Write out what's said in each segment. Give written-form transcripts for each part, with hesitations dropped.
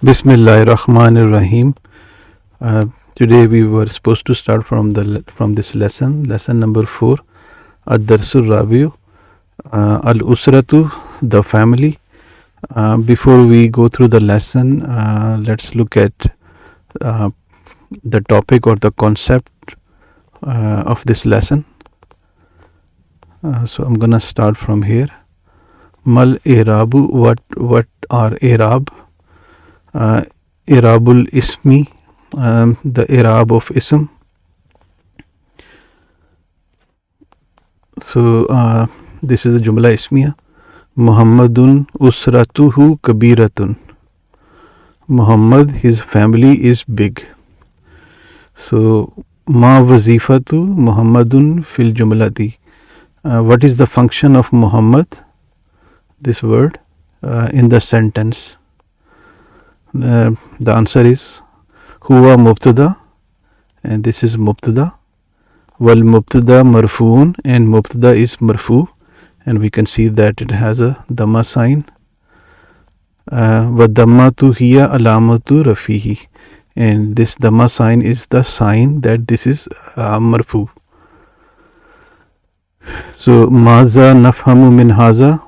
Bismillahirrahmanirrahim. Today we were supposed to start from this lesson number 4, Ad-Darsul Rabiu, Al-Usratu, the family. Before we go through the lesson, let's look at the topic or the concept of this lesson. So I'm gonna start from here. Mal Irabu, what are Irab? Irabul Ismi, the Irab of Ism. So this is the Jumla Ismiya. Muhammadun usratuhu kabiratun. Muhammad, his family is big. So ma wazifatu Muhammadun fil jumlati. What is the function of Muhammad, this word, in the sentence? The answer is huwa mubtada, and this is mubtada. Wal mubtada marfuun, and mubtada is marfu, and we can see that it has a dhamma sign. Wa dhammatu hiya alamatu rafihi, and this dhamma sign is the sign that this is marfu. So maza nafhamu min haza,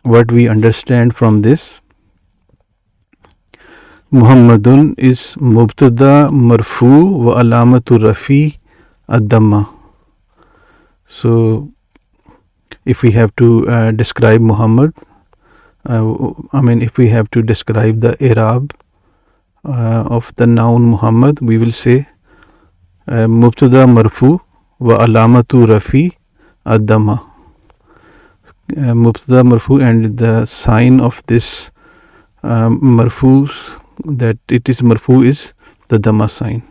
what we understand from this? Muhammadun is mubtada marfu wa alamatu rafi ad-dhamma. So if we have to describe Muhammad, if we have to describe the Irab of the noun Muhammad, we will say mubtada marfu wa alamatu rafi ad-dhamma. Mubtada marfu, and the sign of this marfu, that it is marfu, is the dhamma sign.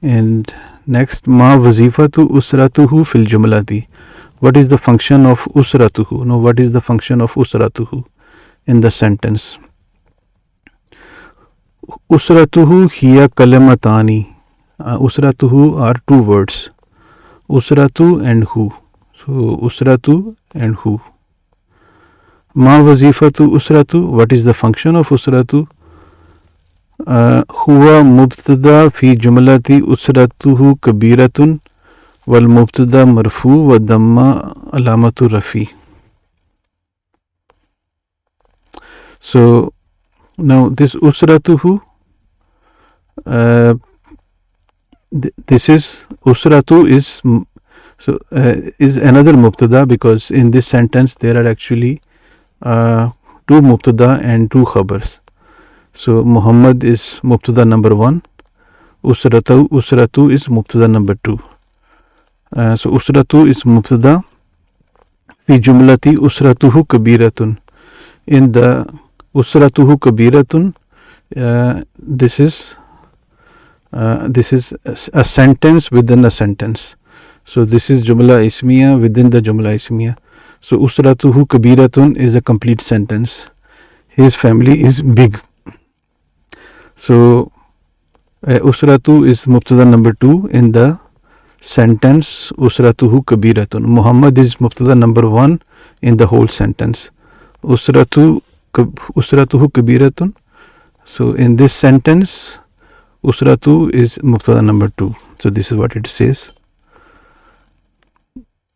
And next, ma wazifatu usratuhu fil jumlati. What is the function of usratuhu? No, what is the function of usratuhu in the sentence? Usratuhu hiya kalimatani. Usratuhu are two words, usratu and hu. So usratu and hu. Ma wazifatu usratu, what is the function of usratu? Huwa mubtada fi jumlati usratuhu kabiratun wal mubtada marfu wa dhamma alamatu rafi. So now this usratuhu, this is usratu is another mubtada, because in this sentence there are actually two mubtada and two khabars. So Muhammad is mubtada number 1, usratu is mubtada number 2. So usratu is mubtada fi jumlati usratuhu kabiratun. In the usratuhu kabiratun, this is a sentence within a sentence. So this is Jumla Ismiya within the Jumla Ismiya. So usratuhu kabiratun is a complete sentence. His family is big. So usratu is mubtada number 2 in the sentence usratuhu kabiratun. Muhammad is mubtada number 1 in the whole sentence. Usratuhu kabiratun. So in this sentence, usratu is mubtada number 2. So this is what it says.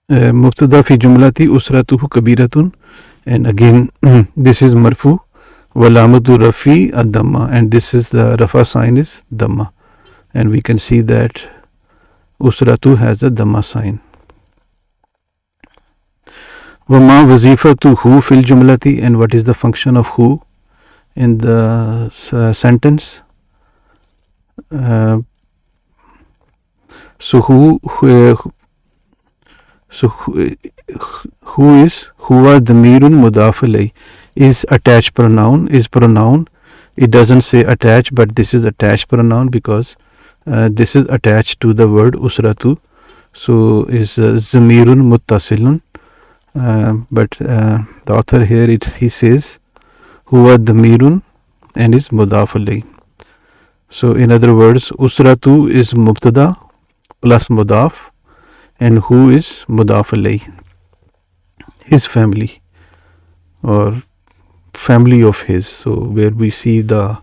Mubtada fi jumlati usratuhu kabiratun, and again this is marfu walamatu rafi ad-dhamma, and this is the rafa sign is dhamma, and we can see that usratu has a dhamma sign. Wa ma wazifatu hu fil jumlati, and what is the function of hu in the sentence? So who is huwa dhamirun mudaf ilayh, is attached pronoun, is pronoun. It doesn't say attached, but this is attached pronoun because this is attached to the word usratu. So is dhamirun muttasilun, but the author here he says huwa dhamirun and is mudaf ilayh. So in other words, usratu is mubtada plus mudaf, and who is mudaf alayh, his family or family of his. So where we see the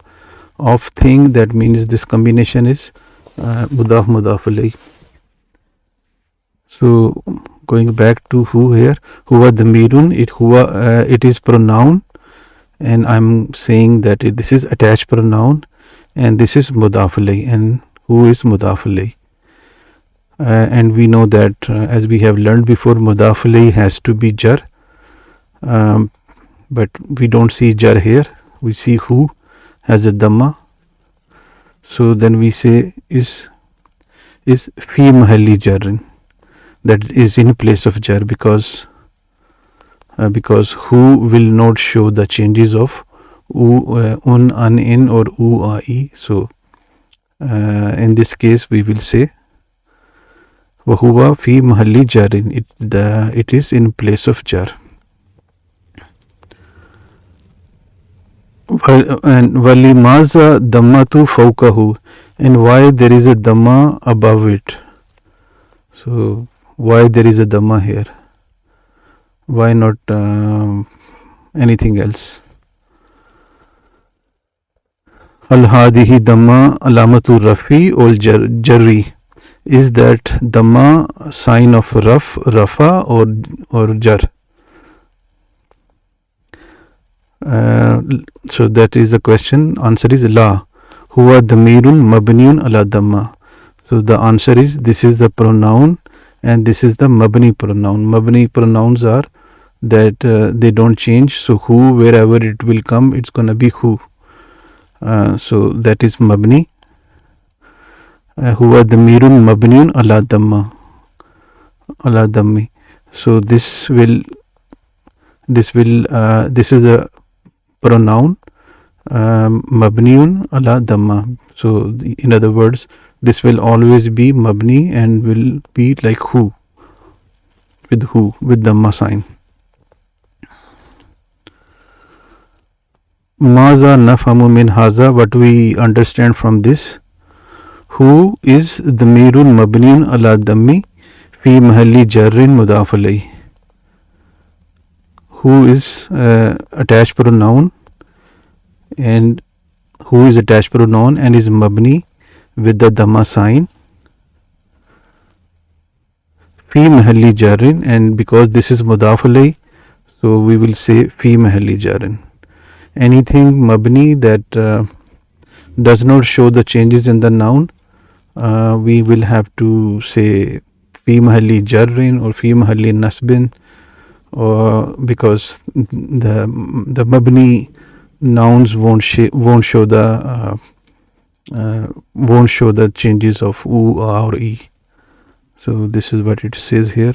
of thing, that means this combination is mudaf mudaf alayh. So going back to who here, huwa damirun, it is pronoun, and I'm saying that this is attached pronoun, and this is mudaf alayh, and who is mudaf alayh. And we know that as we have learned before, mudaf alayh has to be jar, but we don't see jar here. We see who has a dhamma. So then we say is fi mahalli jarrin, that is in place of jar, because who will not show the changes of u, un, an, in, or u, a, e. So in this case we will say wahuwa fi mahalli jarin, it is in place of jar. And walimaza dammatu fawkahu, and why there is a dhamma above it. So why there is a dhamma here? Why not anything else? Al hadihi dhamma alamatu rafi ol jarri, is that dhamma sign of rafa or jar? So that is the question. Answer is la. Huwa damirun mabniun ala dhamma. So the answer is, this is the pronoun and this is the mabni pronoun. Mabni pronouns are that they don't change. So who, wherever it will come, it's gonna be who. So that is mabni. Huwa damirun mabniun ala dhamma, ala dhammi. So this is a pronoun, mabniun ala dhamma. So in other words, this will always be mabni and will be like who, with dhamma sign. Maza nafhamu min haza, what we understand from this. Who is damirun mabniun ala dhammi fi mahalli jarrin mudaf alayh. Who is attached pronoun, and who is attached pronoun and is mabni with the dhamma sign fi mahalli jarrin, and because this is mudaf alayh, so we will say fi mahalli jarrin. Anything mabni that does not show the changes in the noun, we will have to say fi mahalli jarrin or fi mahalli nasbin, or because the mabni nouns won't show the changes of u, a, or e. So this is what it says here.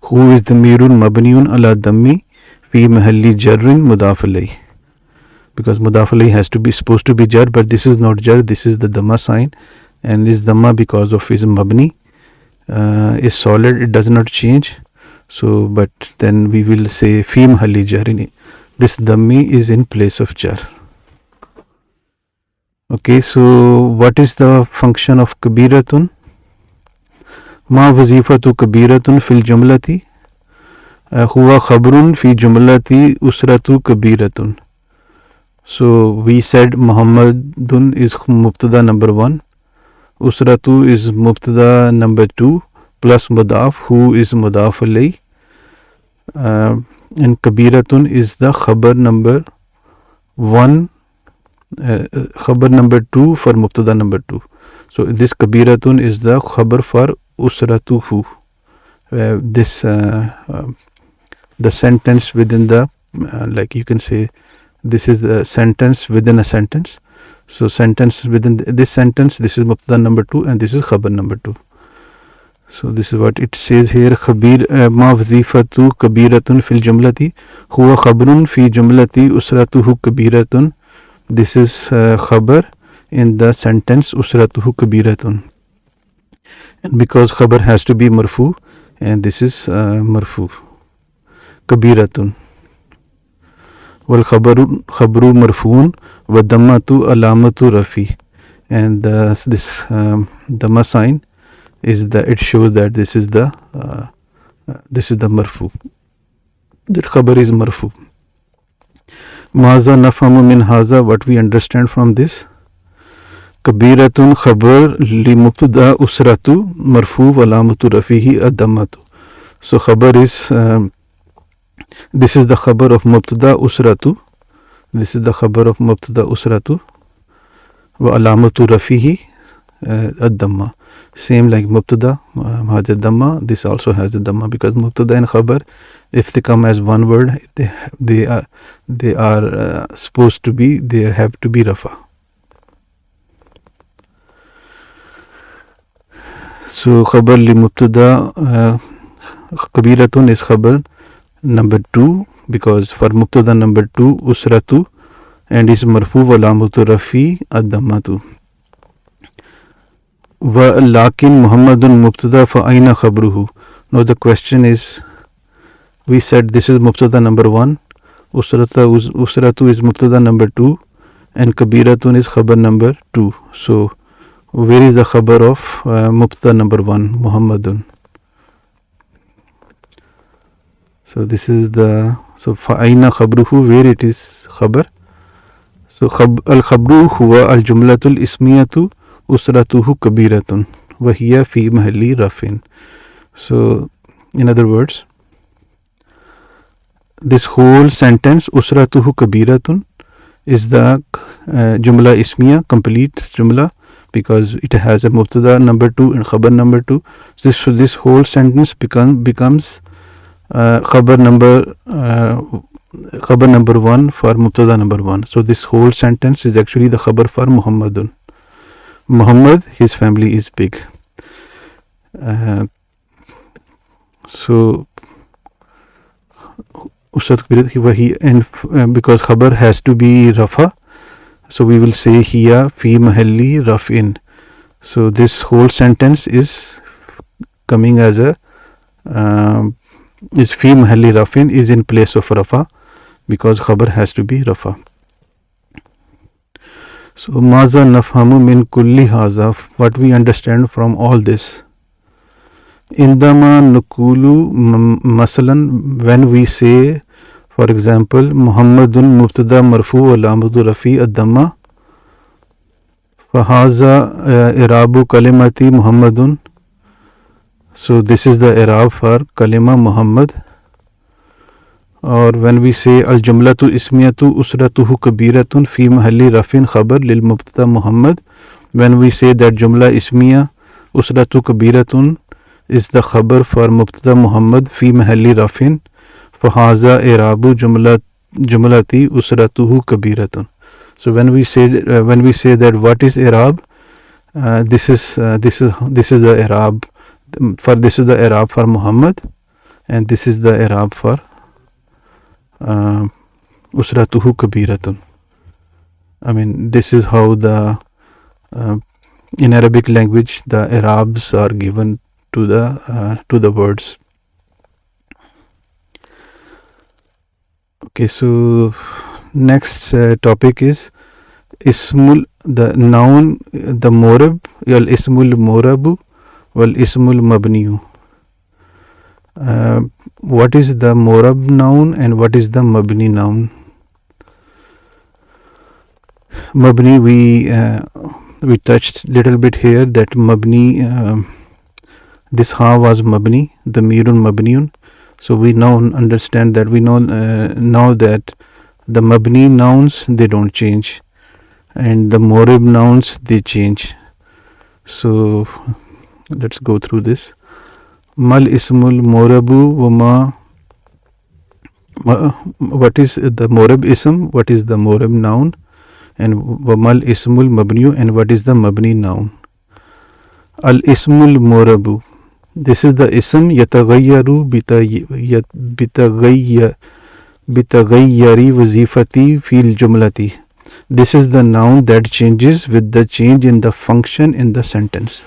Who is damirun mabniun ala dhammi fi mahalli jarrin mudaf alayh, because mudaf alayh has to be supposed to be jar, but this is not jar, this is the dhamma sign, and is dhamma because of his mabni is solid, it does not change. So but then we will say fi mahalli jarrin, this dhammi is in place of jar. Okay, so what is the function of kabiratun? Ma wazifatu kabiratun fil jumlati huwa khabrun fi jumlati usratu kabiratun. So we said Muhammadun is mubtada number 1, usratu is mubtada number 2 plus mudaf, who is mudaf alayh, and kabiratun is the khabar number 1, khabar number 2 for mubtada number 2. So this kabiratun is the khabar for usratuhu. This the sentence within the like you can say this is the sentence within a sentence. So sentence within this sentence, this is mubtada number 2 and this is khabar number 2. So this is what it says here. Ma wazifatu kabiratun fil jumlati huwa khabrun fi jumlati usratuhu kabiratun. This is khabar in the sentence usratuhu kabiratun, and because khabar has to be marfu, and this is marfu kabiratun. Wal khabru marfuun wa dammatu alamatu rafi, and this dhamma sign is the, it shows that this is the marfu, that khabar is marfu. Maza nafhamu min haza, what we understand from this. Kabiratun khabar li mubtada usratu marfu wa lamatu rafihi ad-dammatu. So khabar is this is the khabar of mubtada usratu. This is the khabar of mubtada usratu wa alamatu rafihi ad-damma. Same like mubtada has a damma. This also has a damma because mubtada and khabar, if they come as one word, they are supposed to be, they have to be rafa. So khabar li mubtada kabiratun is khabar number 2 because for mubtada number 2 usratu and is marfu wa lamatu rafi ad-dammatu. Wa lakin Muhammadun mubtada fa aina khabruhu. Now the question is, we said this is mubtada number 1, usratu is mubtada number 2 and kabiratun is khabar number 2. So where is the khabar of mubtada number 1, Muhammadun? So this is the, so fa aina khabruhu, where it is khabar. So al khabru huwa al jumlatul ismiyatu usratuhu kabiratun wa hiya fi mahalli rafin. So in other words, this whole sentence usratuhu kabiratun is the jumla ismiya, complete jumla, because it has a mubtada number 2 and khabar number 2. So this whole sentence becomes khabar number 1 for mubtada number 1. So this whole sentence is actually the khabar for Muhammadun. Muhammad, his family is big. So and because khabar has to be rafa, so we will say hiya fi mahalli rafin. So this whole sentence is coming as a is fi mahalli rafin, is in place of rafa because khabar has to be rafa. So maza nafhamu min kulli haza, what we understand from all this. Indama nukulu masalan, when we say, for example, Muhammadun mubtada marfu wa lamatu rafi ad-damma, fahaza irabu kalimati Muhammadun. So this is the irab for kalima Muhammad. Or when we say al jumlatu ismiyatu usratuhu kabiratun fi mahalli rafin khabar lil mubtada Muhammad, when we say that jumla ismiya usratu kabiratun is the khabar for mubtada Muhammad fi mahalli rafin, fahaza irabu jumlati usratuhu kabiratun. So when we say that what is irab, this is the irab for, this is the irab for Muhammad and this is the irab for usratuhu kabiratun. I mean, this is how the in Arabic language the irabs are given to the words. Okay, so next topic is ismul, the noun, the morab, al ismul morabu wal ismul mabniyu. What is the morab noun and what is the mabni noun? Mabni we touched little bit here, that mabni, this ha was mabni, the mirun mabniun. So we now understand that, we know now that the mabni nouns, they don't change and the morab nouns, they change. So let's go through this. Mal ismul morabu wa what is the morab ism, what is the morab noun, and mal ismul mabniyu, and what is the mabni noun. Al ismul morabu, this is the ism yataghayyaru bitaghayyari wazifati fil jumlati. This is the noun that changes with the change in the function in the sentence.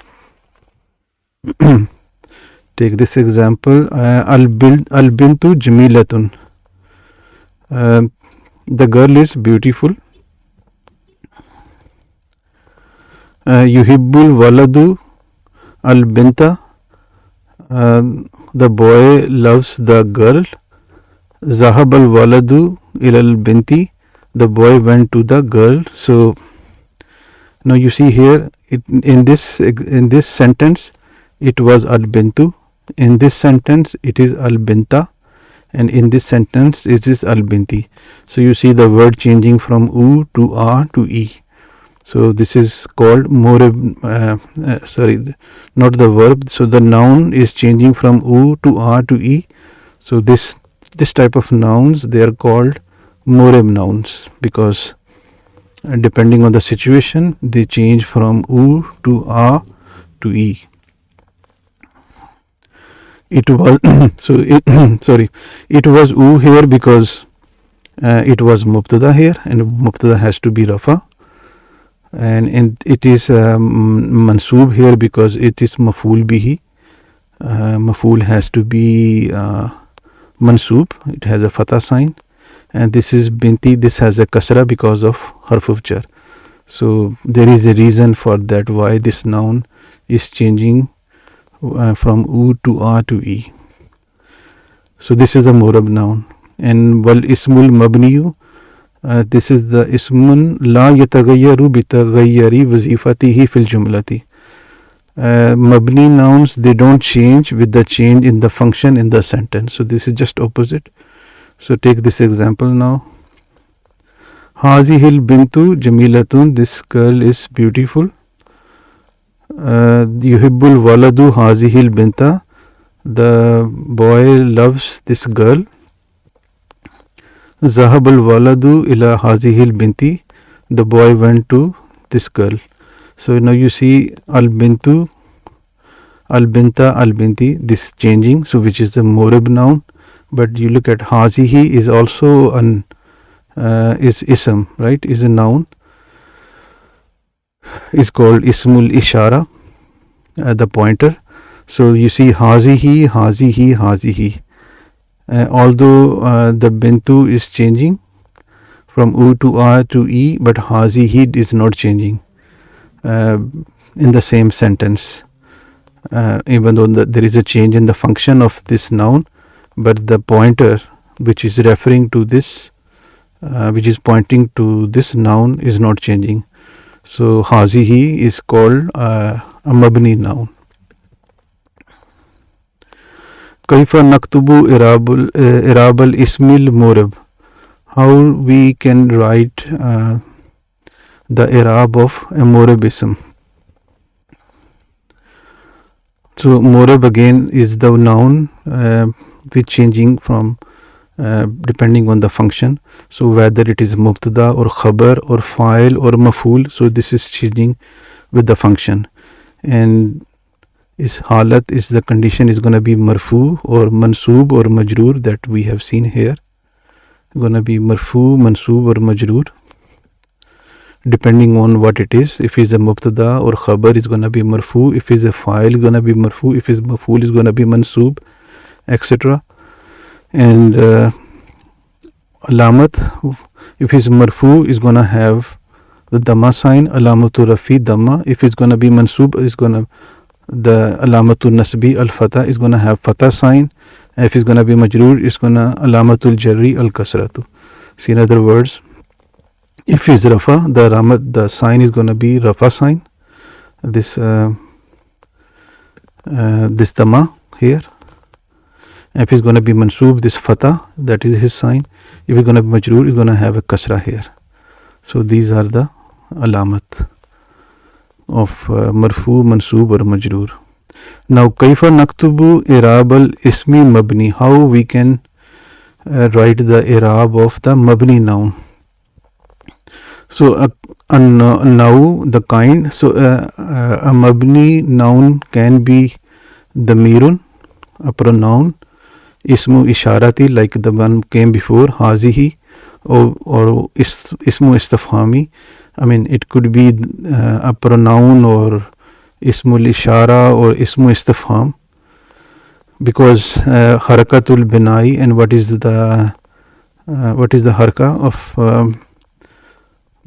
Take this example, al bintu jamilatun, the girl is beautiful. Yuhibbul waladu al binta, the boy loves the girl. Zahab al waladu ilal binti, the boy went to the girl. So now you see here, in this sentence it was al bintu, in this sentence it is al binta, and in this sentence it is al binti. So you see the word changing from u to a to e. So this is called sorry, not the verb. So the noun is changing from u to a to e. So this type of nouns, they are called morib nouns, because depending on the situation they change from u to a to e. It was it was u here because it was mubtada here, and mubtada has to be rafa, and it is mansoob here because it is maf'ul bihi. Maf'ul has to be mansoob, it has a fatha sign, and this is binti, this has a kasra because of harf of jar. So there is a reason for that, why this noun is changing from u to a to e. So this is the morab noun. And wal ismul mabniyu, this is the ismun la yatagayyaru bitaghayyari wazifatihi fil jumlati. Mabni nouns, they don't change with the change in the function in the sentence. So this is just opposite. So take this example now. Hazihil bintu jamilatun, this girl is beautiful. Yuhibbul waladu hazihil binta, the boy loves this girl. Zahabul waladu ila hazihil binti, the boy went to this girl. So now you see al bintu, al binta, al binti, this changing, so which is the morib noun. But you look at hazihi is also an is ism, right, is a noun, is called ismul ishara, the pointer. So you see hazihi, hazihi, hazihi. Although the bintu is changing from u to a to e, but hazihi is not changing in the same sentence, even though there is a change in the function of this noun, but the pointer which is referring to this, which is pointing to this noun, is not changing. So hazihi is called a mabni noun. Kaifa naktubu irabal ismil morib, how we can write the irab of a morib ism. So morib again is the noun which changing from depending on the function. So whether it is mubtada or khabar or fa'il or maf'ul, so this is changing with the function. And is halat, is the condition, is going to be marfu or mansoob or majroor, that we have seen here. Going to be marfu, mansoob or majroor, depending on what it is. If it's a mubtada or khabar, is going to be marfu. If it's a fa'il, going to be marfu. If it's maf'ul, is going to be mansoob, etc. And alamat, if it's marfu, is going to have the dhamma sign, alamatu rafi dhamma. If it's going to be mansoob, is going to, the alamatul nasbi al fatah is going to have fatah sign. If it's going to be majroor, it's going to alamatul jarri al kasratu. So in other words, if it's rafa, the sign is going to be rafa sign, this this dhamma here. If it's going to be mansoob, this fatah, that is his sign. If it's going to be majroor, it's going to have a kasra here. So these are the alamat of marfu, mansoob or majroor. Now kaifa naktubu irabal ismi mabni, how we can write the irab of the mabni noun. So now the kind, so a mabni noun can be damirun, a pronoun, ismu isharati, like the one came before, hazihi, or ismu istifhami. I mean, it could be a pronoun or ismul ishara or ismu istifham, because harakatul binai. And what is the haraka of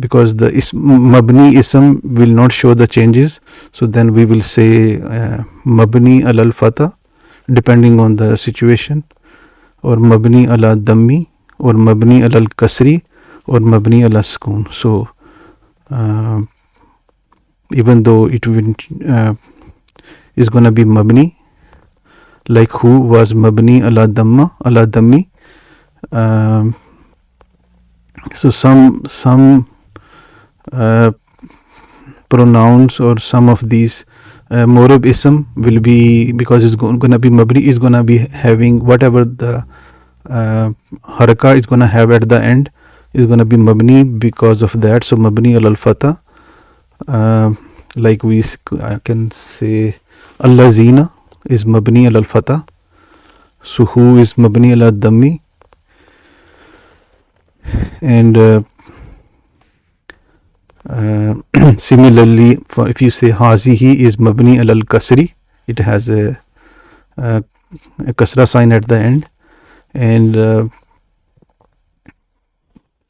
because the mabni ism will not show the changes, so then we will say mabni alal fatah, depending on the situation, or mabni ala dammi, or mabni alal kasri, or mabni ala sukun. So even though it will is going to be mabni, like who was mabni ala dammi. So some pronouns or some of these morab ism will be, because it's going to be mabni, is going to be having whatever the haraka is going to have at the end is going to be mabni because of that. So mabni al fatha, like we can say allazina is mabni al fatha. So who is mabni al dammi, and similarly, if you say hazihi is mabni al kasri, it has a kasra sign at the end, and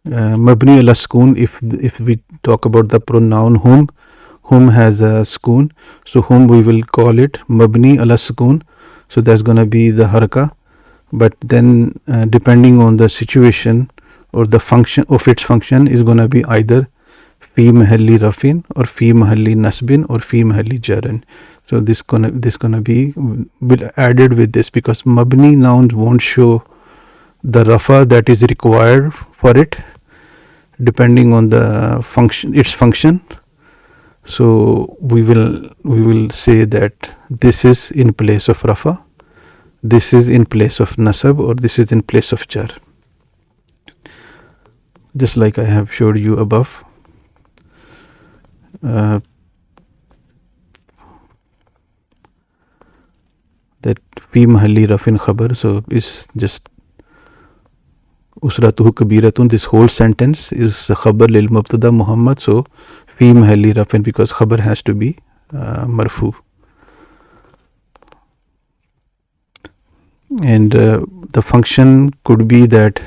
mabni ala sukun, if we talk about the pronoun whom has a sukun, so whom we will call it mabni ala sukun, so that's going to be the haraka. But then depending on the situation or the function of its function is going to be either fi mahalli rafin or fi mahalli nasbin or fi mahalli jarin. So this gonna be added with this, because mabni nouns won't show the rafa that is required for it depending on the function, its function. So we will say that this is in place of rafa, this is in place of nasab, or this is in place of jar, just like I have showed you above. That fi mahalli rafin khabar, so is just usratuhu kabiratun, this whole sentence is khabar lil mubtada Muhammad, so fi mahalli rafin, because khabar has to be marfu. And the function could be that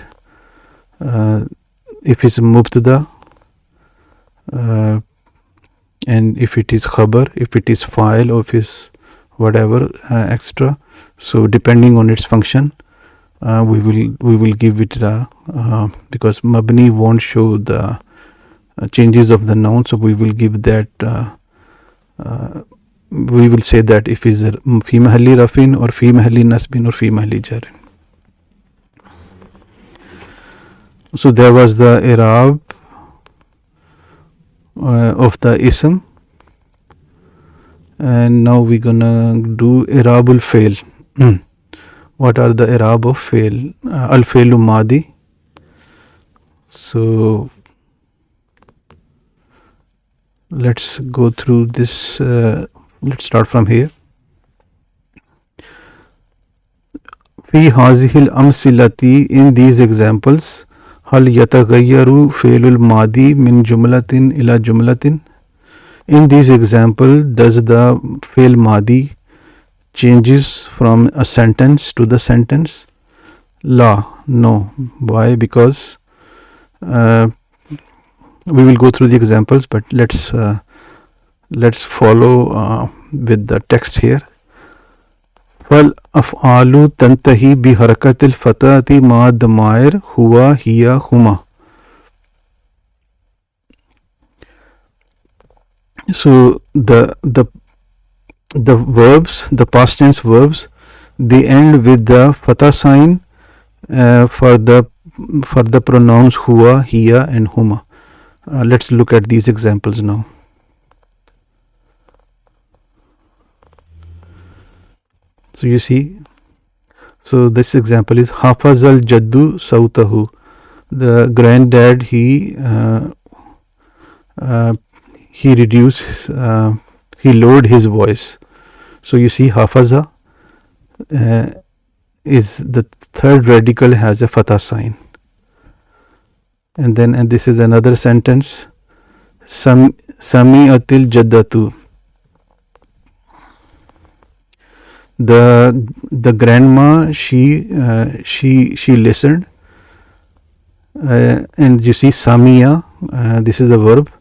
if it's mubtada, and if it is khabar, if it is file, or if it's whatever extra, so depending on its function we will give it because mabni won't show the changes of the noun, so we will give that we will say that if is fi mahalli rafin or fi mahalli nasbin or fi mahalli jarin. So there was the i'rab of the ism, and now we're gonna do i'rabul fail. What are the i'rab of fail? Al failu madi. So let's go through this. Let's start from here. Fi hazihil amsilati, in these examples, hal yataghayyaru failul madi min jumlatin ila jumlatin. In this example, does the fail madi changes from a sentence to the sentence? La, no. Why? Because we will go through the examples, but let's follow with the text here. Fal af'alu tantahi bi harakatil fatati ma damair huwa hiya huma. So the verbs, the past tense verbs, they end with the fatha sign for the pronouns huwa, hiya, and huma. Let's look at these examples now. So you see, so this example is hafazal jaddu sautahu. The granddad, he reduced, he lowered his voice. So you see, hafaza is the third radical, has a fatha sign. And this is another sentence, sami'atil jaddatu. The grandma, she listened, and you see samiya, this is the verb,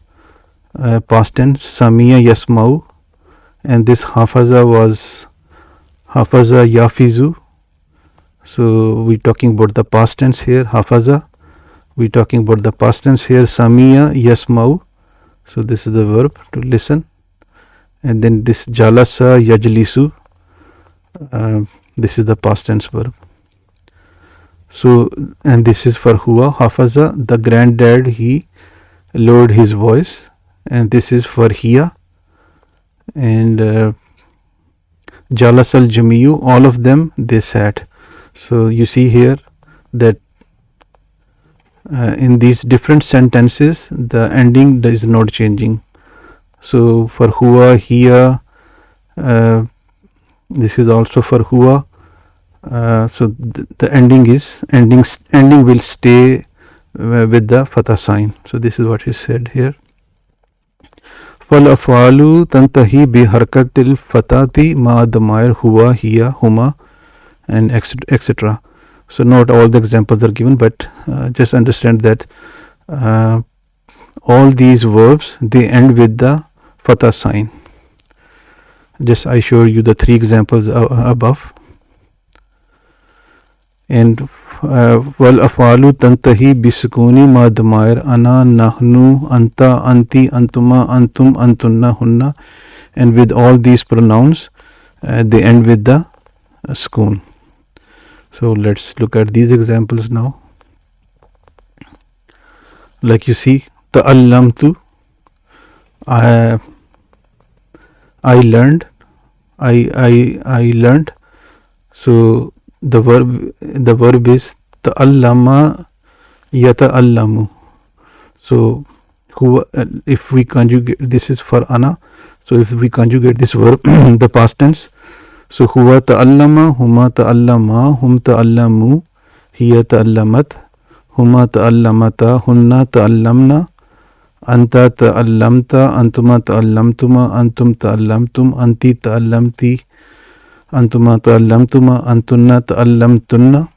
past tense, samiya yasmau, and this hafaza was hafaza yafizu. So we're talking about the past tense here, hafaza, We're talking about the past tense here. Samiya yasmau. So this is the verb to listen. And then this jalasa yajlisu. This is the past tense verb. So, and this is for huwa. Hafaza, the granddad, he lowered his voice. And this is for hiya. And jalas al jamiyu, all of them, they sat. So you see here that in these different sentences the ending is not changing. So for huwa, hiya, this is also for huwa. So the ending will stay with the fatha sign. So this is what is said here. فالأفعال تنتهي بحركة الفتاة مع ضمائر هو هي هما and etc. So not all the examples are given, but just understand that all these verbs, they end with the fatha sign. Just I show you the 3 examples above. And والأفعال تنتهي بسكون مع ضمائر أنا نحن أنت أنتي أنتما أنتم أنتن هن, and with all these pronouns they end with the sukun. So let's look at these examples now. Like you see, ta'allamtu, I learned, I learned. So the verb is ta'allama yata'allamu. So if we conjugate, this is for ana. So if we conjugate this verb the past tense, so huwa ta'allama, huma ta'allama, hum ta'allamu, hiya ta'allamat, huma ta'allamata, hunna ta'allamna, anta ta'allamta, antuma ta'allamtuma, antum ta'allamtum, anti ta'allamti, antuma ta'allamtuma, antunna ta'allamtunna,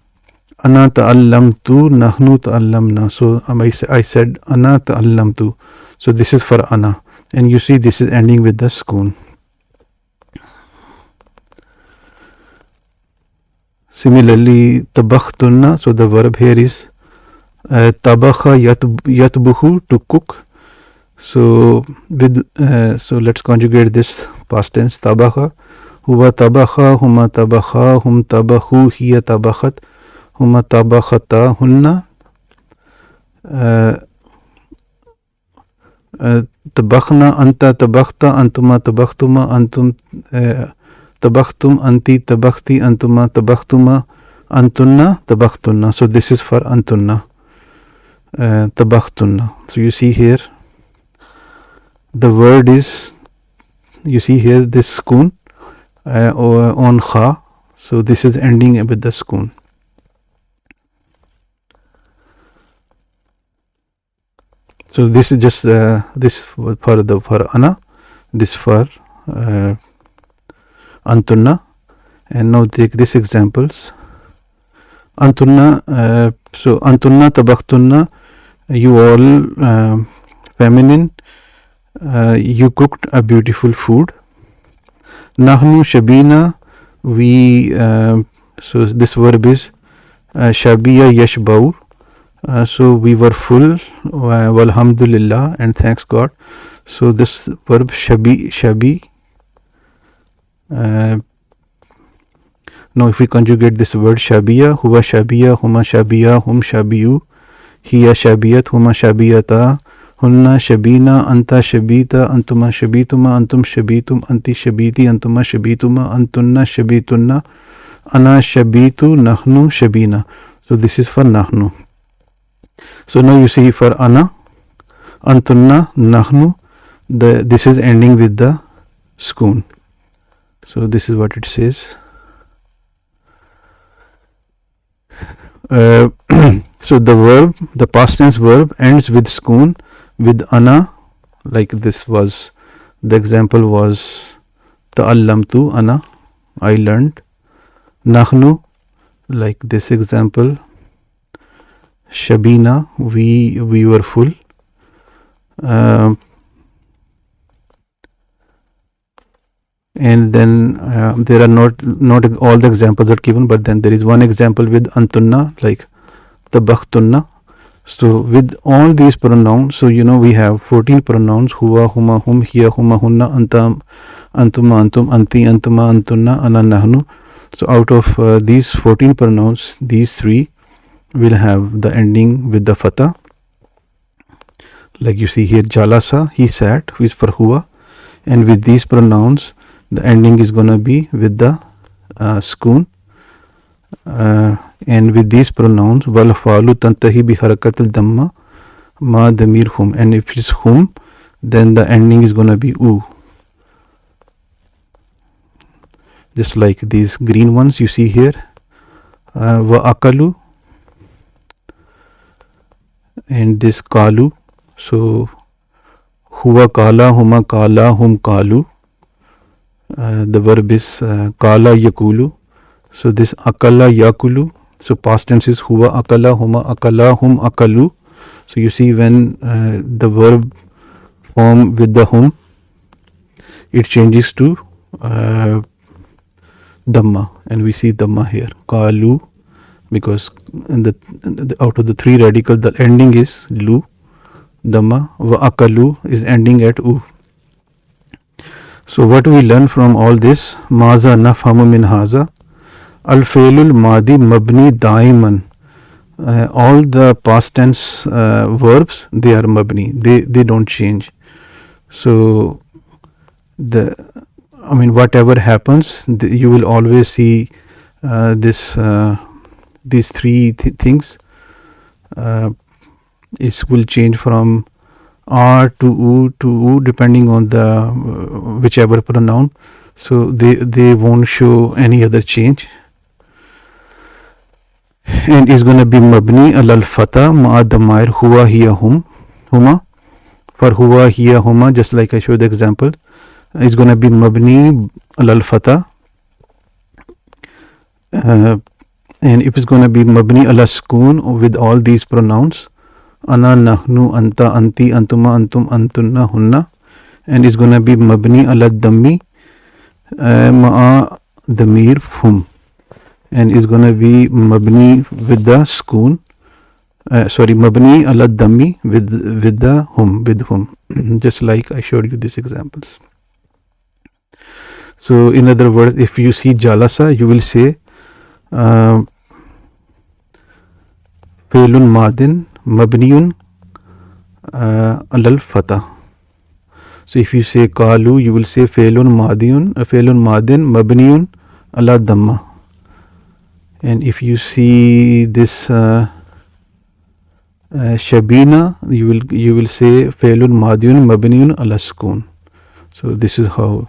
ana ta'allamtu, nahnu ta'allamna. So I said ana ta'allamtu. So this is for ana, and you see this is ending with the sukun. Similarly, tabakhtunna, so the verb here is tabakha yatbuhu, to cook. So with so let's conjugate this past tense. Tabakha, huwa tabakha, huma tabakha, hum tabahu, hiya tabakhat, huma tabakhata, hunna tabakhna, anta tabakhta, antuma tabakhtuma, antum tabakhtum, anti tabakhti, antuma tabakhtuma, antunna tabaktunna. So this is for antunna, tabaktunna. So you see here the word is, you see here this sukun on kha. So this is ending with the sukun. So this is just this for ana, this for antunna. And now take these examples. Antunna, so antunna tabakhtunna, you all feminine, you cooked a beautiful food. Nahnu shabina, we, so this verb is shabiya yashbau, so we were full, walhamdulillah, and thanks God. So this verb shabi. Now if we conjugate this word shabiya, huwa shabiya, huma shabiya, hum shabiyu, hiya shabiyat, huma shabiyata, hunna shabina, anta shabita, antuma shabituma, antum shabitum, anti shabiti, antuma shabituma, antunna shabitunna, ana shabitu, nahnu shabina. So this is for nahnu. So now you see for ana, antunna, nahnu, this is ending with the sukun. So this is what it says. So the verb, the past tense verb ends with sukun, with ana, like this was, the example was ta'allamtu, ana, I learned. Nahnu, like this example, shabina, we were full. And then there are not all the examples are given, but then there is one example with antunna, like tabakhtunna. So with all these pronouns, so we have 14 pronouns: huwa, huma, hum, hiya, huma, hunna, anta, antuma, antum, anti, antuma, antunna, ana, nahnu. So out of these 14 pronouns, these three will have the ending with the fatha. Like you see here, jalasa, he sat, who is for huwa. And with these pronouns, the ending is gonna be with the sukoon. And with these pronouns, wal falu tantahi bi harakat al damma ma damir hum. And if it's hum, then the ending is gonna be u. Just like these green ones you see here, wa akalu, and this kalu. So huwa kala, huma kala, hum kalu. The verb is kala yakulu. So this akala yakulu. So past tense is huwa akala, huma akala, hum akalu. So you see when the verb form with the hum, it changes to dhamma, and we see dhamma here, kalu, because out of the three radicals, the ending is lu, dhamma. Wa akalu is ending at u. So what we learn from all this, maza nafhamu min haza, al failul madi mabni daiman. All the past tense verbs, they are mabni, they don't change. So whatever happens, you will always see these three things. It will change from R to U depending on the whichever pronoun. So they won't show any other change. And is going to be mabni al fatha ma damair huwa hiya hum, huma. For huwa hiya huma, just like I showed the example, is going to be mabni al fatha. And if it's going to be mabni ala sukoon with all these pronouns, ana, nahnu, anta, anti, antuma, antum, antunna, hunna, and it's going to be mabni ala dhammi ma'a damir hum, and it's going to be mabni with the sukoon, mabni ala dhammi with the hum, with hum, just like I showed you these examples. So in other words, if you see jalasa, you will say failun madin mabniyun alal fatah. So if you say kalu, you will say failun madin mabniyun ala dhamma. And if you see this shabina, you will say failun madiyun mabniyun ala sukoon. So this is how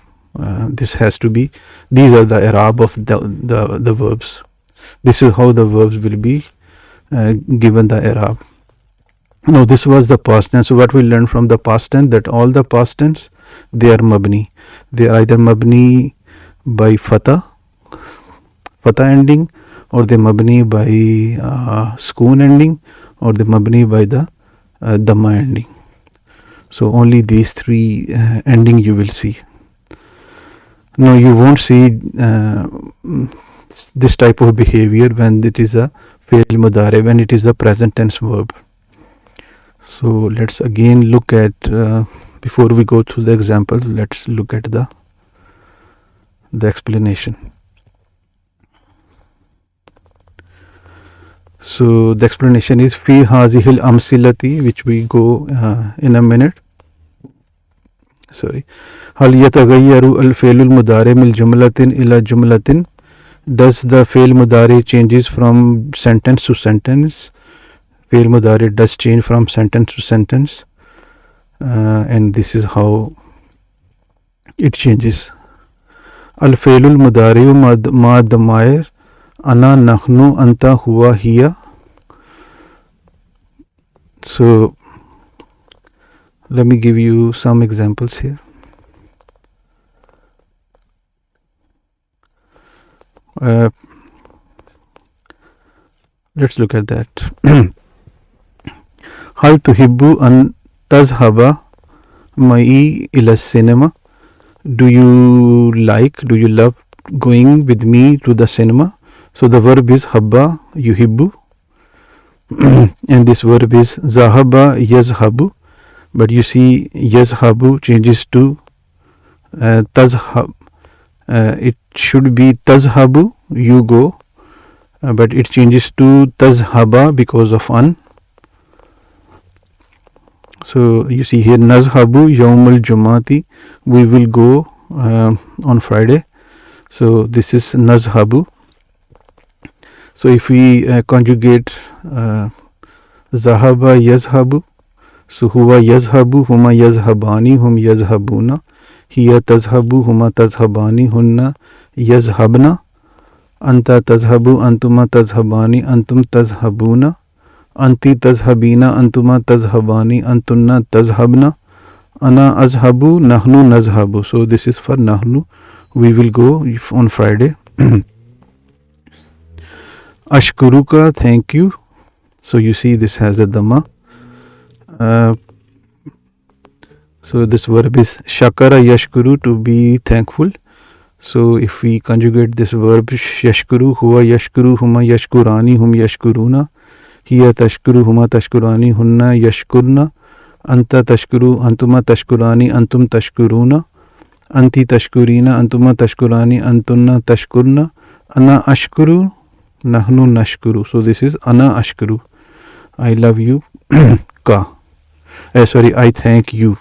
this has to be. These are the i'rab of the verbs. This is how the verbs will be given the i'rab. Now this was the past tense. So what we learned from the past tense, that all the past tense, they are mabni. They are either mabni by fatha ending, or they mabni by sukoon ending, or they mabni by the dhamma ending. So only these three ending you will see. No, you won't see this type of behavior when it is a fail mudare, when it is a present tense verb. So let's again look at, before we go through the examples, let's look at the explanation. So the explanation is fi hazihil amsilati, which we go in a minute. Sorry. Hal yataghayyaru al failul mudari min jumlatin ila jumlatin. Does the fail mudari changes from sentence to sentence? Fail mudari does change from sentence to sentence, and this is how it changes. Al failul mudari ma damair ana, nahnu, anta, huwa, hiya. So let me give you some examples here. Let's look at that. Hal tuhibbu an tazhaba ma'i ila cinema. Do you love going with me to the cinema? So the verb is habba yuhibbu. and this verb is zahaba yazhabu, but you see yazhabu changes to tazhab. It should be tazhabu, you go, but it changes to tazhaba because of an. So you see here nazhabu yawmul jumati, we will go on Friday. So this is nazhabu. So if we conjugate zahaba yazhabu, so huwa yazhabu, huma yazhabani, hum yazhabuna, hiya tazhabu, huma tazhabani, hunna yazhabna, anta tazhabu, antuma tazhabani, antum tazhabuna, anti tazhabina, antuma tazhabani, antunna tazhabna, ana azhabu, nahnu nazhabu. So this is for nahnu, we will go on Friday. Ashkuruka, thank you. So you see this has a dhamma. So this verb is shakara yashkuru, to be thankful. So if we conjugate this verb yashkuru, huwa yashkuru, huma yashkurani, hum yashkuruna, hiya tashkuru, huma tashkurani, hunna yashkurna, anta tashkuru, antuma tashkurani, antum tashkuruna, anti tashkurina, antuma tashkurani, antunna tashkurna, ana ashkuru, nahnu nashkuru. So this is ana ashkuru, I love you. Ka. Sorry, I thank you.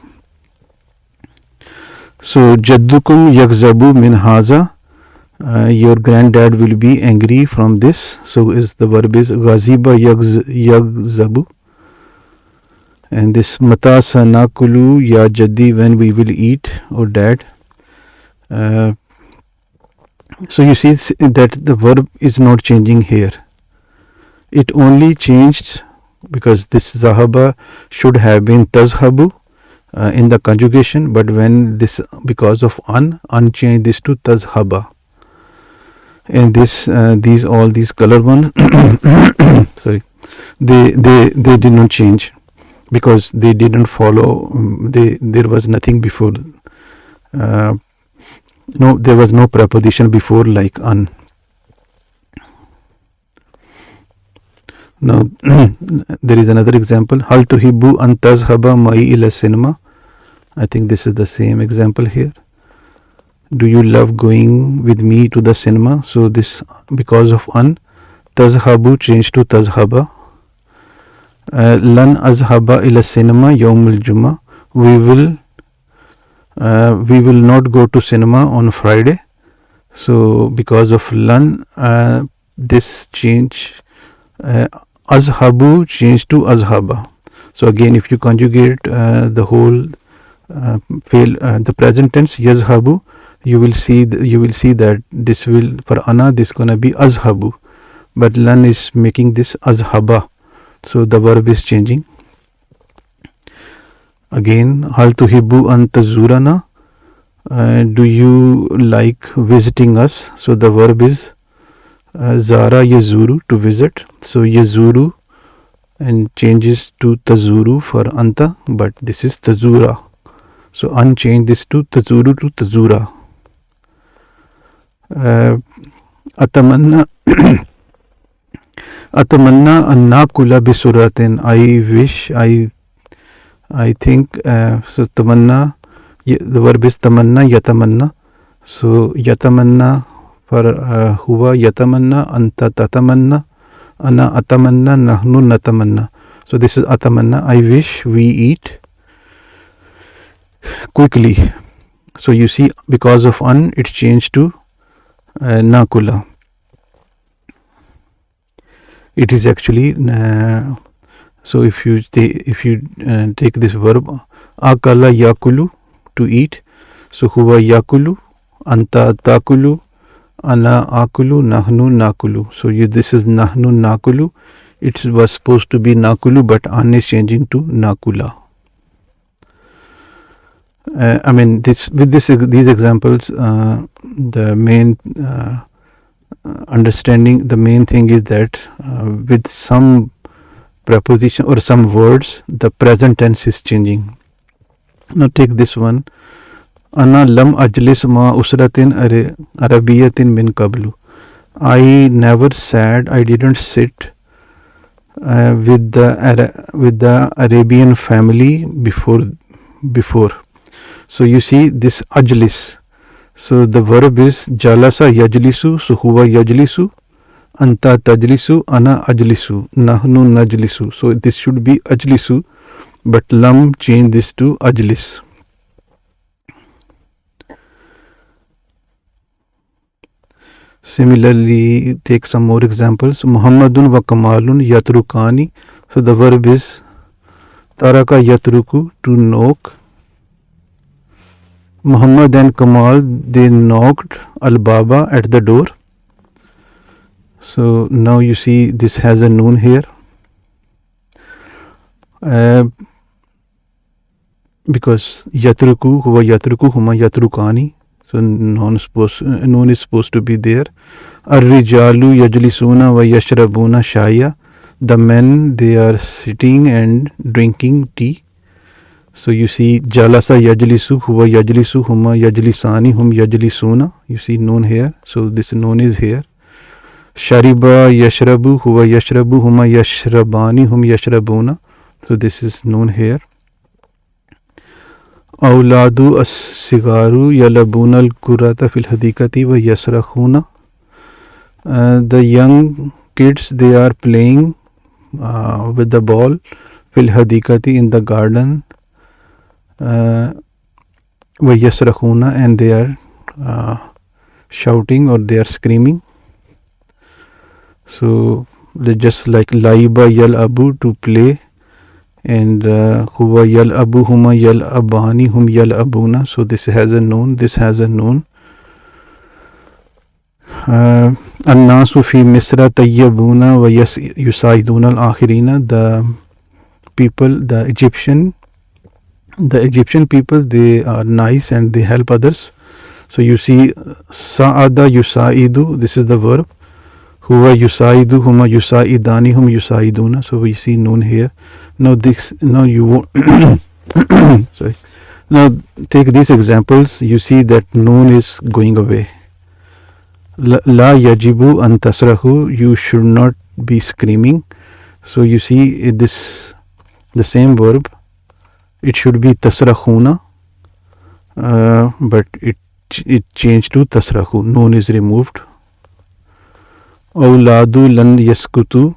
So jaddukum yakzabu min haza, your granddad will be angry from this. So is the verb is ghaziba yakzabu, and this mata sanakulu ya jaddi, when we will eat, or dad. So you see that the verb is not changing here. It only changed because this zahaba should have been tazhabu in the conjugation, but when this, because of an changed this to tazhaba. And this these color one sorry, they did not change because they didn't follow, there was nothing before, no, there was no preposition before like an. Now there is another example. Hal tuhibbu an tazhaba ma'i ila cinema. I think this is the same example here. Do you love going with me to the cinema? So this, because of an, tazhabu changed to tazhaba. Lan azhaba ila cinema yawmul juma. We will not go to cinema on Friday. So because of lan, this change, azhabu changed to azhaba. So again, if you conjugate the whole the present tense yazhabu, you will see that this will, for ana, this gonna be azhabu, but lan is making this azhaba. So the verb is changing. Again, hal tuhibbu an tazurana, do you like visiting us? So the verb is zara yazuru, to visit. So yazuru and changes to tazuru for anta, but this is tazura. So unchanged this to tazuru to tazura. Atamanna atamanna an nakula bisuratin, I wish, I think, so tamanna, the verb is tamanna yatamanna. So yatamanna for huwa yatamanna, anta tatamanna, ana atamanna, nahnu natamanna. So this is atamanna, I wish we eat quickly. So you see, because of an, it changed to nakula. It is actually so if you take this verb akala yakulu, to eat, so huwa yakulu, anta takulu, ana akulu, nahnu nakulu. So this is nahnu nakulu. It was supposed to be nakulu, but an is changing to nakula. I mean, these examples, the main understanding, the main thing is that with some preposition or some words, the present tense is changing. Now take this one. Ana lam ajlis ma usratin arabiyatin min qablu. I never sat, I didn't sit with the Arabian family before. So you see this ajlis. So the verb is jalasa yajlisu, so huwa yajlisu, anta tajlisu, ana ajlisu, nahnu najlisu. So this should be ajlisu, but lam change this to ajlis. Similarly, take some more examples. Muhammadun wa Kamalun yatrukani. So the verb is taraka yatruku, to knock. Muhammad and Kamal, they knocked al-baba, at the door. So now you see this has a noun here. Because yatruku, huwa yatruku, huma yatrukani. So noun is supposed to be there. Ar-rijalu yajlisuna wa yashrabuna shaya. The men, they are sitting and drinking tea. So you see jalasa yajlisu, huwa yajlisu, huma yajlisani, hum yajlisuna. You see noun here. So this noun is here. Shariba yashrabu, huwa yashrabu, huma yashrabani, hum yashrabuna. So this is noun here. Awladu as-sigaru yalabuna al-kurata fil hadikati wa yasrakhuna. The young kids, they are playing with the ball fil hadikati, in the garden, wa yasrakhuna, and they are shouting, or they are screaming. So just like laiba yal abu, to play, and huwa yal abu, huma yal abani, hum yal abuna. So this has a noun, this has a noun. An-nasu fi misra tayyabuna wa yusaiduna al-akhirina. The people, the Egyptian people, they are nice and they help others. So you see sa'ada yusaidu, this is the verb. Huwa yusaidu, huma yusaidani, hum yusaiduna. So we see noun here. Now you sorry. Now take these examples. You see that noun is going away. La yajibu an tasrahu, you should not be screaming. So you see this, the same verb, it should be tasrahuna, but it changed to tasrahu. Noun is removed. Awladu lan yaskutu.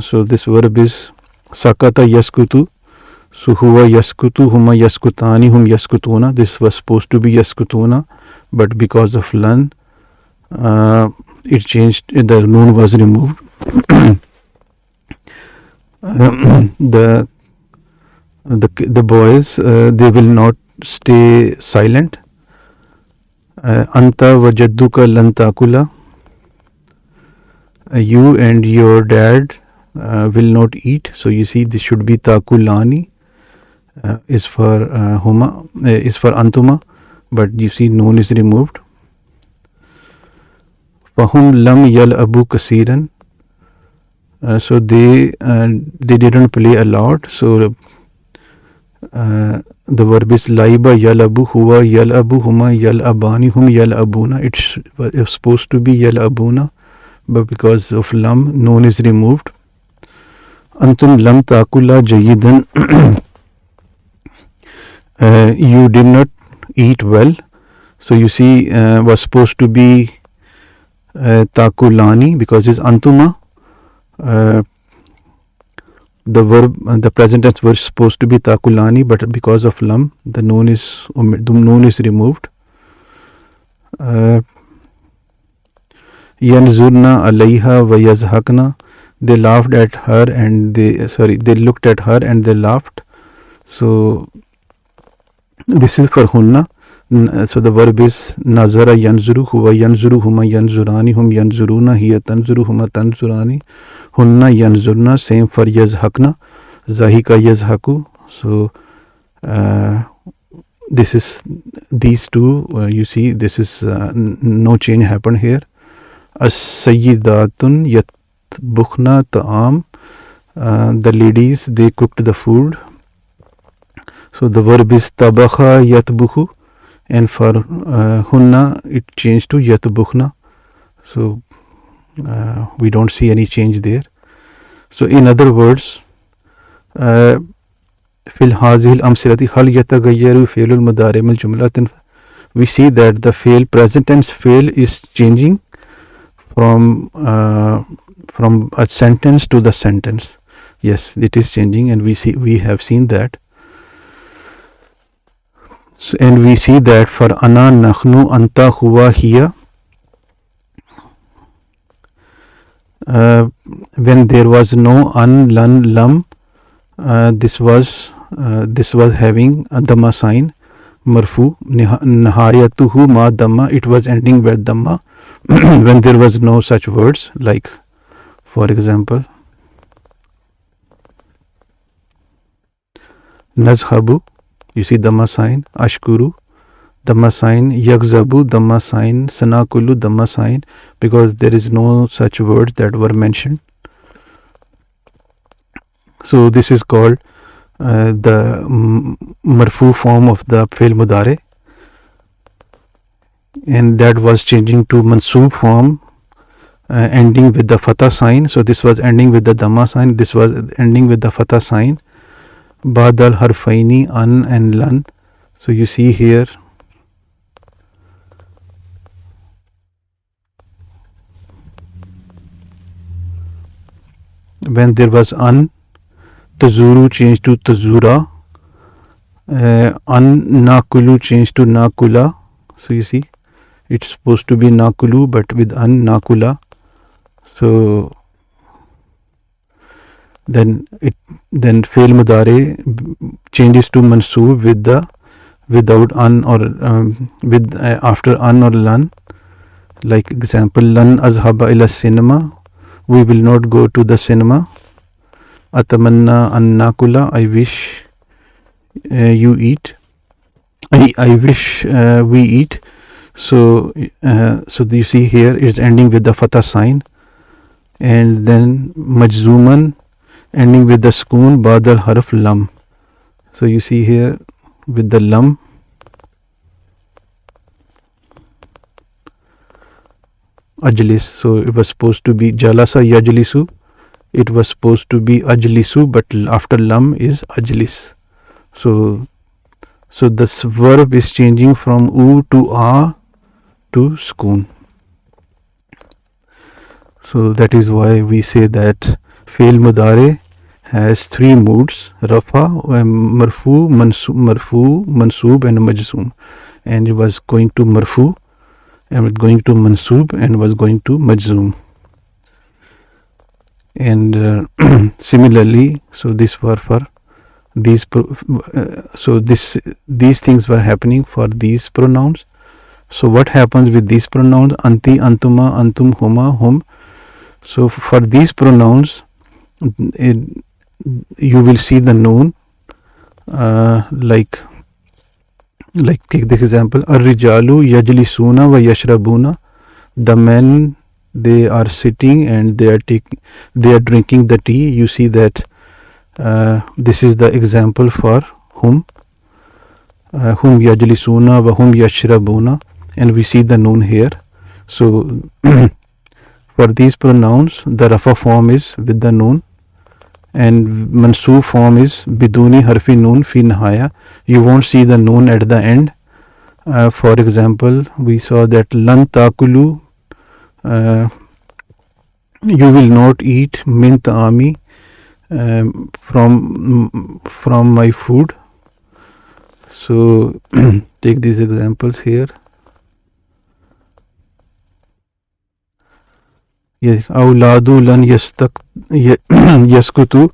So this verb is sakata yaskutu. So huwa yaskutu, huma yaskutani, hum yaskutuna. This was supposed to be yaskutuna, but because of lan, it changed, the noun was removed. The boys, they will not stay silent. Anta wa jadduka lan takula. You and your dad will not eat. So you see this should be takulani, is for huma, is for antuma, but you see noun is removed. Fahum lam yal abu kasiran. So they didn't play a lot. So the verb is laiba yal abu, huwa yal abu, huma yal abani, hum yal abuna. It's supposed to be yal abuna, but because of lam, noun is removed. Antum lam takula jayidan. You did not eat well. So you see was supposed to be takulani, because it's antuma. The verb, the present tense was supposed to be takulani, but because of lam, the noun is removed. Yanzurna alayha wa yazhakna. They laughed at her and they looked at her and they laughed. So this is for hunna. So the verb is nazara yanzuru, huwa yanzuru, huma yanzurani, hum yanzuruna, hiya tanzuru, huma tanzurani, hunna yanzurna. Same for yazhakna, zahika yazhaku. So this is these two. You see, this is no change happened here. As-sayyidatun yatbukhna ta'am. The ladies, they cooked the food. So the verb is tabakha yatbukhu, and for hunna it changed to yatbukhna. So we don't see any change there. So in other words, في هذه الأمثلة هل يتغير فعل المضارع من جملة. We see that the fail, present tense fail, is changing from a sentence to the sentence. Yes, it is changing, and we have seen that. So, and we see that for ana, nakhnu, anta, huwa, hiya, when there was no an, lan, lam, this was having a dhamma sign, marfu. Nihayatuhu ma dhamma, it was ending with dhamma. When there was no such words, like for example, nazhabu, you see dhamma sign, ashkuru, dhamma sign, yagzabu, dhamma sign, sanakulu, dhamma sign, because there is no such words that were mentioned. So this is called the marfu form of the fi'l mudare, and that was changing to mansoob form, ending with the fatha sign. So this was ending with the dhamma sign, this was ending with the fatha sign, badal harfaini, an and lan. So you see here, when there was an, tazuru changed to tazura, an nakulu changed to nakula. So you see, it's supposed to be nakulu, but with an, nakula. So then fail mudare changes to mansoob without an or with after an or lan. Like example, lan azhaba ila cinema, we will not go to the cinema. Atamanna an nakula, I wish you eat. I wish we eat. So you see here is ending with the fatha sign, and then majzuman ending with the sukoon badal harf lam. So you see here with the lam, ajlis. So it was supposed to be jalasa yajlisu, it was supposed to be ajlisu, but after lam is ajlis. So this verb is changing from u to a to sukoon. So that is why we say that fi'l mudare has three moods: rafa, marfu, mansoob and majzoom. And it was going to marfu, and was going to mansoob, and was going to majzoom. And similarly, so this were for these these things were happening for these pronouns. So what happens with these pronouns? Anti, antuma, antum, huma, hum. So for these pronouns, you will see the noun, like take this example: ar-rijalu yajlisuna wa yashrabuna. The men, they are sitting and they are drinking the tea. You see that this is the example for hum yajlisuna wa hum yashrabuna, and we see the noun here. So for these pronouns, the rafa form is with the noun, and mansoob form is biduni harfi noon fi nihaya. You won't see the noon at the end. For example, we saw that lan takulu, you will not eat min ta'ami, from my food. So take these examples here. Yes, awladu lan yaskutu,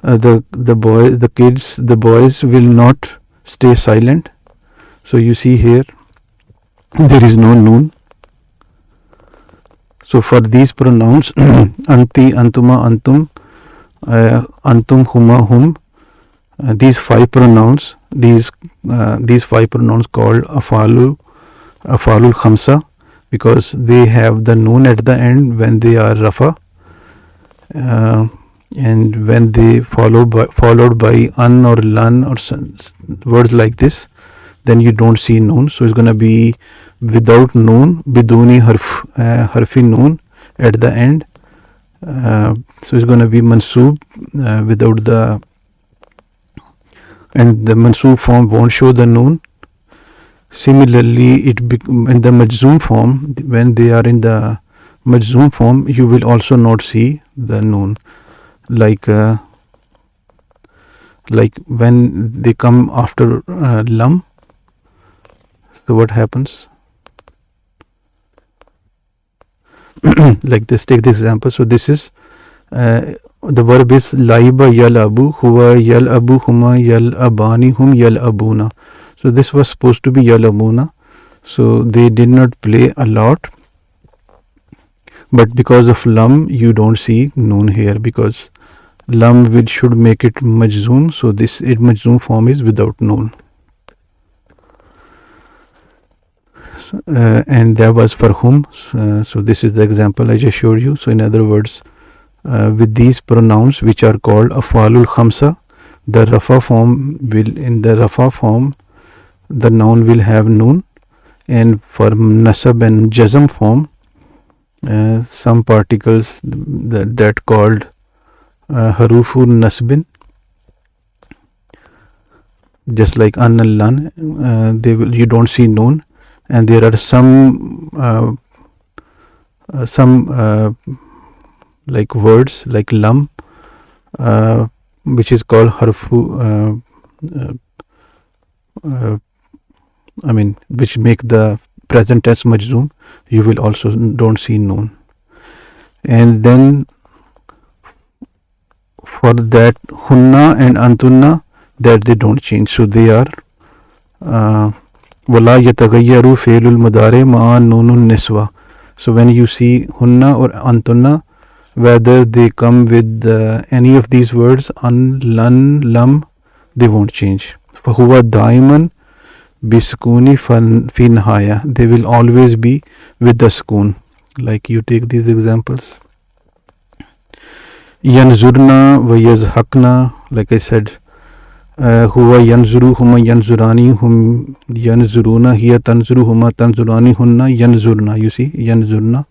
the boys will not stay silent. So you see here there is no noon. So for these pronouns anti, antuma, antum, antum, huma, hum, these five pronouns called afalul khamsa, because they have the noon at the end when they are rafa, and when they followed by an or lan or words like this, then you don't see noon. So it's going to be without noon, biduni harfi noon at the end, So it's going to be mansoob without the, and the mansoob form won't show the noon. Similarly, in the majzoom form, when they are in the majzoom form, you will also not see the noon, like when they come after lam. So what happens? Like this, take the example. So this is the verb is laiba yalabu, huwa yalabu, huma yalabani, hum yalabuna. So this was supposed to be yalabuna. So they did not play a lot, but because of lam, you don't see noon here, because lam should make it majzoom. So this majzoom form is without noon. And that was for whom. So this is the example I just showed you. So in other words, with these pronouns which are called afalul khamsa, the rafa form the noun will have noon, and for nasab and jazm form, some particles that called harufu nasbin, just like an and lan, you don't see noon. And there are some like words like lam, which is called harfu, which make the present tense majzoom. You will also don't see noon. And then for that hunna and antunna, that they don't change. So they are wala yatagayyaru fe'lul mudari ma'a nunun niswa. So when you see hunna or antunna, whether they come with any of these words, an, lan, lam, they won't change. Fahuwa daiman bisukuni fi nihaya. They will always be with the sukoon. Like you take these examples. Yanzurna wa yazhaqna, like I said, huwa yanzuru, huma yanzurani, hum yanzuruna, hiya tanzuru, huma tanzurani, hunna yanzurna. You see, yanzurna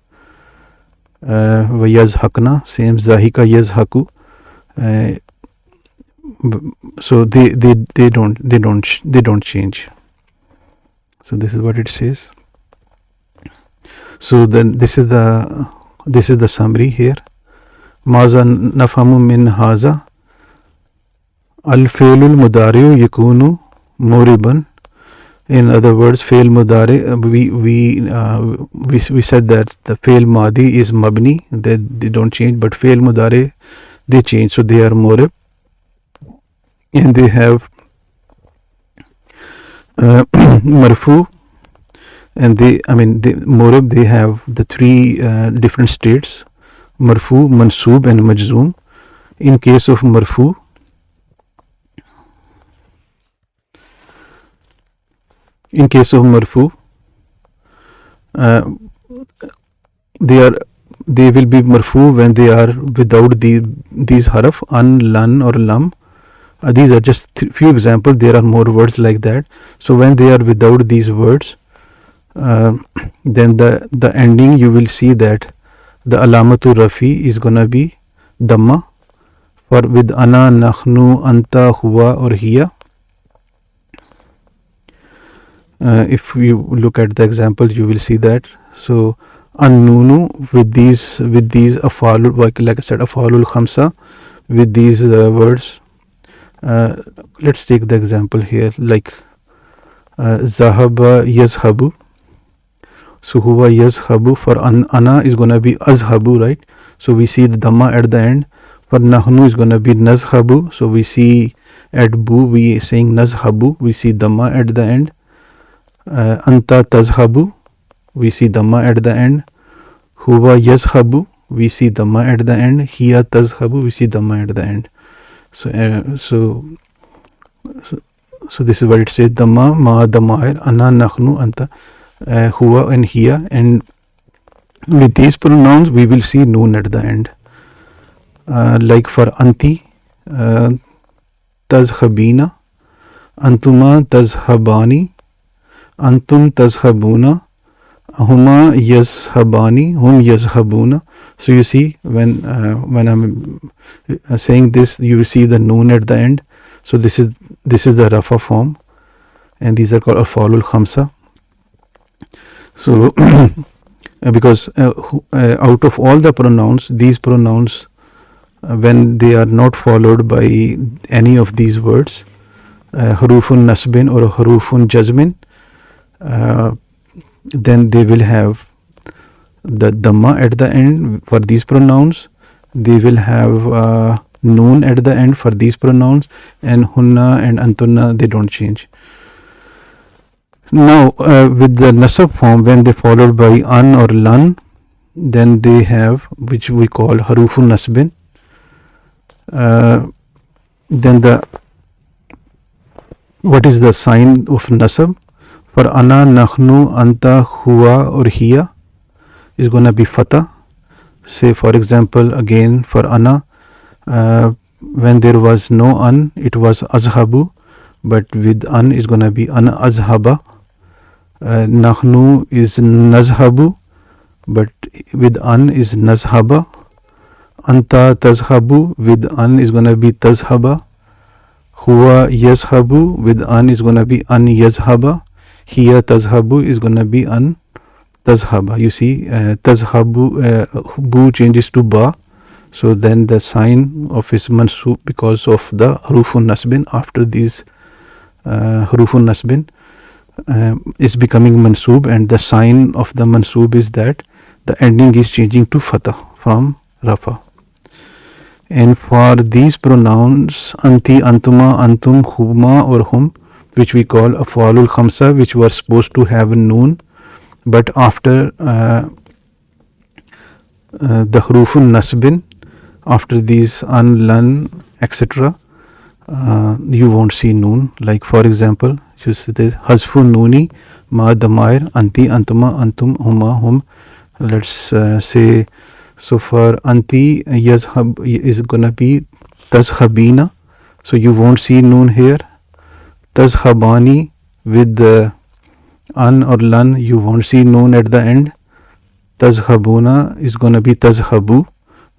wa yazhaqna, same zahika yazhaku. So they don't change. So this is what it says. So then this is the summary here. Maza nafamu min haza. Al-fi'lul mudari'u yakunu muriban. In other words, fi'l mudari, we said that the fi'l madi is mabni, they don't change, but fi'l mudari, they change. So they are murib, and they have marfu, and murib, they have the three different states: marfu, mansoob, and majzoom. In case of marfu, they will be marfu when they are without these haraf, an, lan, or lam. These are just few examples. There are more words like that. So when they are without these words, then the ending, you will see that the alamatu rafi is gonna be damma. For with ana, nakhnu, anta, huwa, or hiya. If you look at the example, you will see that. So an-nunu with these afalul, like I said, afalul khamsa, with these words. Let's take the example here, like zahaba yazhabu. So huwa yazhabu, for ana is gonna be azhabu, right? So we see the dhamma at the end. For nahnu is gonna be nazhabu. So we see at bu, we saying nazhabu, we see dhamma at the end. Anta tazhabu, we see dhamma at the end. Huwa yazhabu, we see dhamma at the end. Hiya tazhabu, we see dhamma at the end. So this is what it says: dhamma, ma, dhammair, ana, nakhnu, anta, huwa, and hiya. And with these pronouns, we will see noon at the end. Like for anti, tazhabina, antuma tazhabani, antum tazhabuna, Huma yazhabani, hum yazhabuna. So you see, when I'm saying this, you see the noon at the end. So this is the rafa form, and these are called afalul khamsa. So because out of all the pronouns, these pronouns, when they are not followed by any of these words, harufun nasbin or harufun jazmin, then they will have the dhamma at the end for these pronouns. They will have noon at the end for these pronouns, and hunna and antunna, they don't change. Now with the nasab form, when they followed by an or lan, then they have, which we call harufun nasbin. Then what is the sign of nasab? For ana, nahnu, anta, huwa or hiya is going to be fatah. Say for example, again for ana, when there was no an, it was azhabu, but with an is going to be an azhaba. Nahnu is nazhabu, but with an is nazhaba. Anta tazhabu, with an is going to be tazhaba. Huwa yazhabu, with an is going to be an yazhaba. Hiya tazhabu is going to be an tazhaba. You see, tazhabu, bu changes to ba. So then the sign of is mansub because of the harufun nasbin. After these harufun nasbin is becoming mansub, and the sign of the mansub is that the ending is changing to fatah from rafa. And for these pronouns, anti, antuma, antum, huma or hum, which we call afalul khamsa, which were supposed to have a noon, but after the harufun nasbin, after these an, lan, etc., you won't see noon. Like for example, you see this hazfu nooni ma damair anti, antuma, antum, huma, hum. Let's say, so for anti, yazhab is gonna be tazhabina, so you won't see noon here. Tazhabani, with an or lan, you won't see noon at the end. Tazhabuna is gonna be tazhabu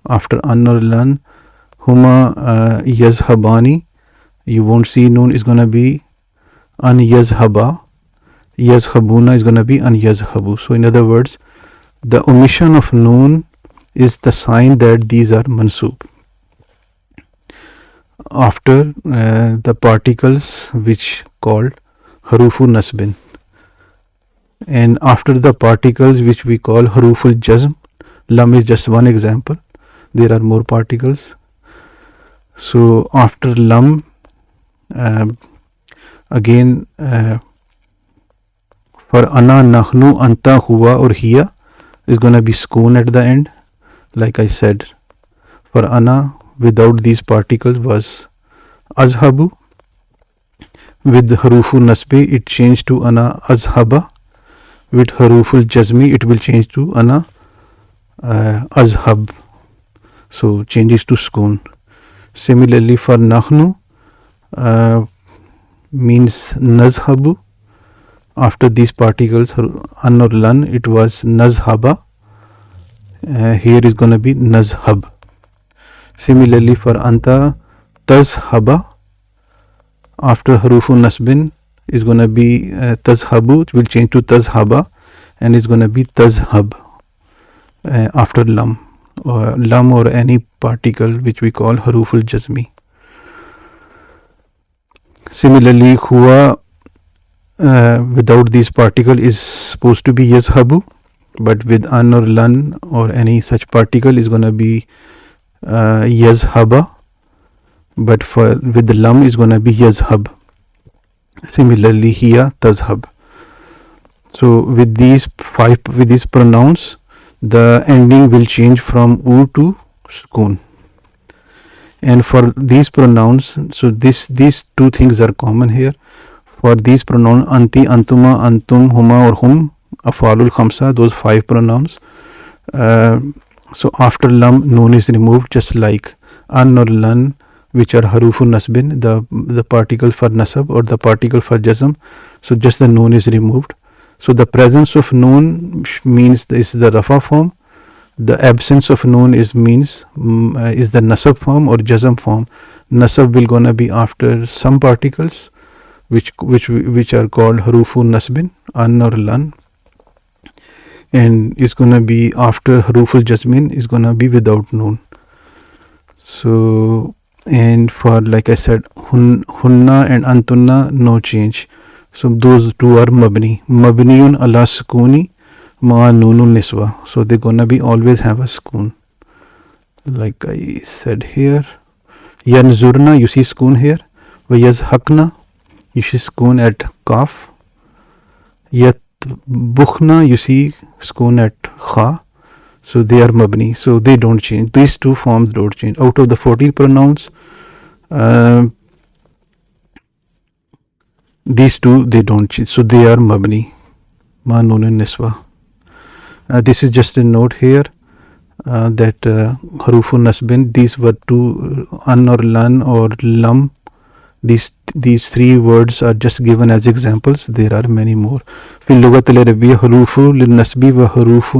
after an or lan. Huma yazhabani, you won't see noon, is gonna be an yazhaba. Yazhabuna is gonna be an yazhabu. So in other words, the omission of noon is the sign that these are mansub. After the particles which called harufu nasbin, and after the particles which we call haruful jazm, lam is just one example, there are more particles. So after lam, again for ana, nahnu, anta, huwa or hiya is going to be sukoon at the end. Like I said, for ana, without these particles was azhabu. With harufu nasbi, it changed to ana azhaba. With haruful jazmi, it will change to ana azhab. So changes to sukoon. Similarly for nahnu, means nazhabu. After these particles an or lan, it was nazhaba. Here is going to be nazhab. Similarly for anta, tazhaba. After harufu nasbin is going to be tazhabu, it will change to tazhaba, and is going to be tazhab after lam or any particle which we call haruful jazmi. Similarly huwa, without this particle is supposed to be yazhabu, but with an or lan or any such particle is going to be yazhaba, but with the lam is going to be yazhab. Similarly hiya, tazhab. So with these pronouns, the ending will change from u to sukoon. And for these pronouns, so these two things are common here. For these pronouns, anti, antuma, antum, huma or hum, afalul khamsa, those 5 pronouns. So after lam, noon is removed, just like an or lan, which are harufun nasbin, the particle for nasab or the particle for jazm. So just the noon is removed. So the presence of noon means is the rafa form. The absence of noon means is the nasab form or jazm form. Nasab will gonna be after some particles which are called harufu nasbin, an or lan, and is gonna be after haruful jazmin is gonna be without noon. So, and for, like I said, hunna and antunna, no change. So those two are mabni. Mabniyun ala sukuni ma nunun niswa. So they're gonna be always have a sukun. Like I said here, yanzurna, you see sukun here. Wa yazhaqna, you see sukun at kaf. Yatbukhna, you see sukun at kha. So they are mabni. So they don't change. These two forms don't change. Out of the 14 pronouns, these two they don't change. So they are mabni. Ma nun and niswa. This is just a note here that harufun nasbin, these were two, an or lan or lam. These three words are just given as examples. There are many more. في اللغة العربية حروف للنسب وحروف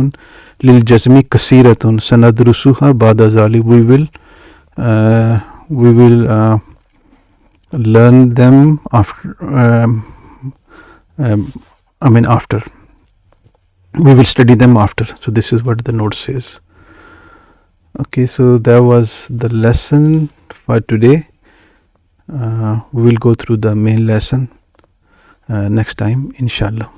للجزم كثيرة سندرسها بعد ذلك. We will learn them after. After. We will study them after. So this is what the note says. Okay, so that was the lesson for today. We will go through the main lesson next time, inshallah.